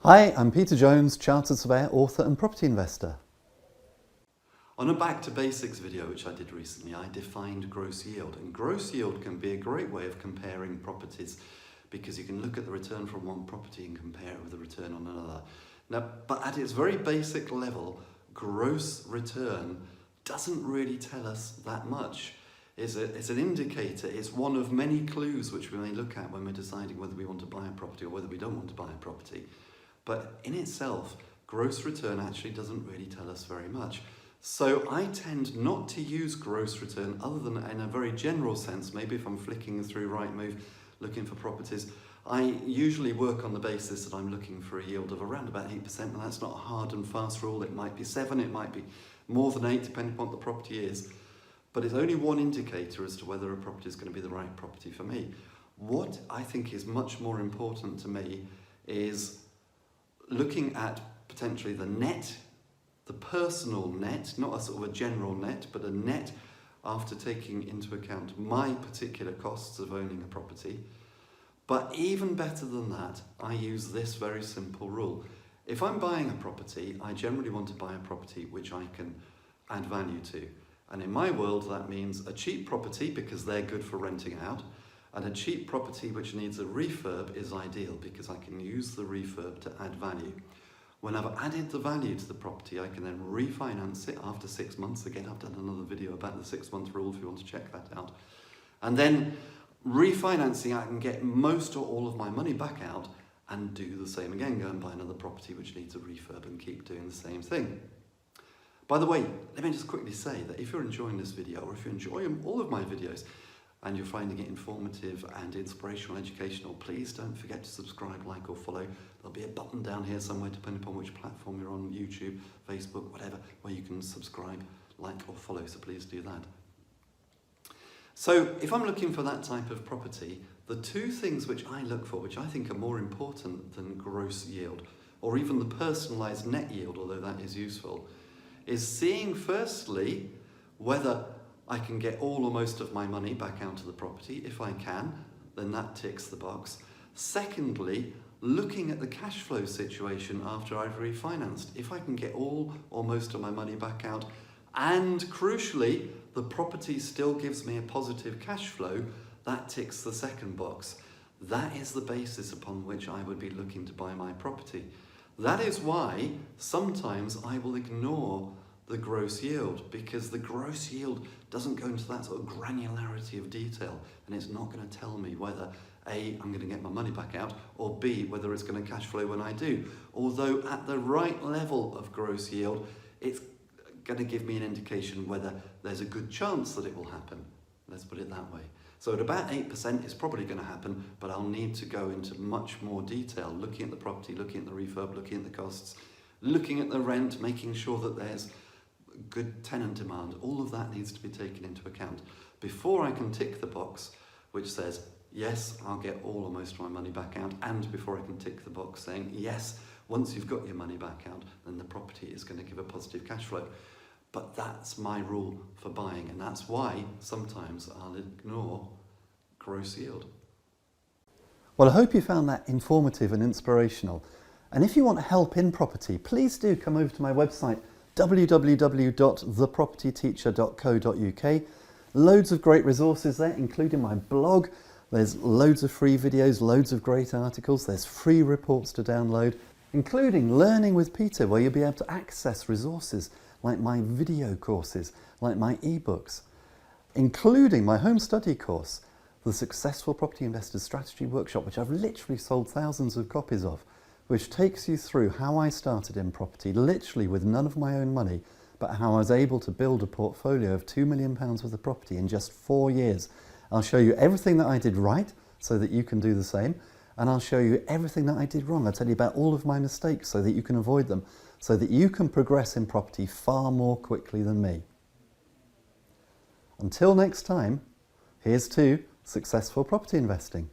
Hi, I'm Peter Jones, Chartered Surveyor, author and property investor. On a Back to Basics video which I did recently, I defined gross yield. And gross yield can be a great way of comparing properties because you can look at the return from one property and compare it with the return on another. Now, but at its very basic level, gross return doesn't really tell us that much. It's an indicator, it's one of many clues which we may look at when we're deciding whether we want to buy a property or whether we don't want to buy a property. But in itself, gross return actually doesn't really tell us very much. So I tend not to use gross return other than in a very general sense. Maybe if I'm flicking through Rightmove looking for properties, I usually work on the basis that I'm looking for a yield of around about 8%, and that's not a hard and fast rule. It might be 7, it might be more than 8, depending on what the property is. But it's only one indicator as to whether a property is going to be the right property for me. What I think is much more important to me is looking at potentially the net, the personal net, not a sort of a general net, but a net after taking into account my particular costs of owning a property. But even better than that, I use this very simple rule. If I'm buying a property, I generally want to buy a property which I can add value to. And in my world, that means a cheap property because they're good for renting out, and a cheap property which needs a refurb is ideal because I can use the refurb to add value. When I've added the value to the property, I can then refinance it after 6 months. Again, I've done another video about the 6-month rule if you want to check that out. And then refinancing, I can get most or all of my money back out and do the same again, go and buy another property which needs a refurb and keep doing the same thing. By the way, let me just quickly say that if you're enjoying this video, or if you enjoy all of my videos, and you're finding it informative and inspirational, educational, please don't forget to subscribe, like or follow. There'll be a button down here somewhere, depending upon which platform you're on, YouTube, Facebook, whatever, where you can subscribe, like or follow, so please do that. So if I'm looking for that type of property, the two things which I look for, which I think are more important than gross yield, or even the personalised net yield, although that is useful, is seeing firstly whether I can get all or most of my money back out of the property. If I can, then that ticks the box. Secondly, looking at the cash flow situation after I've refinanced. If I can get all or most of my money back out, and crucially, the property still gives me a positive cash flow, that ticks the second box. That is the basis upon which I would be looking to buy my property. That is why sometimes I will ignore the gross yield, because the gross yield doesn't go into that sort of granularity of detail, and it's not going to tell me whether A, I'm going to get my money back out, or B, whether it's going to cash flow when I do. Although at the right level of gross yield, it's going to give me an indication whether there's a good chance that it will happen. Let's put it that way. So at about 8% it's probably going to happen, but I'll need to go into much more detail, looking at the property, looking at the refurb, looking at the costs, looking at the rent, making sure that there's good tenant demand. All of that needs to be taken into account before I can tick the box which says, yes, I'll get all or most of my money back out, and before I can tick the box saying, yes, once you've got your money back out, then the property is going to give a positive cash flow. But that's my rule for buying, and that's why sometimes I'll ignore gross yield. Well, I hope you found that informative and inspirational. And if you want help in property, please do come over to my website, www.thepropertyteacher.co.uk. Loads of great resources there, including my blog. There's loads of free videos, loads of great articles. There's free reports to download, including Learning with Peter, where you'll be able to access resources like my video courses, like my ebooks, including my home study course, the Successful Property Investors Strategy Workshop, which I've literally sold thousands of copies of, which takes you through how I started in property, literally with none of my own money, but how I was able to build a portfolio of £2 million worth of property in just 4 years. I'll show you everything that I did right so that you can do the same, and I'll show you everything that I did wrong. I'll tell you about all of my mistakes so that you can avoid them, so that you can progress in property far more quickly than me. Until next time, here's to successful property investing.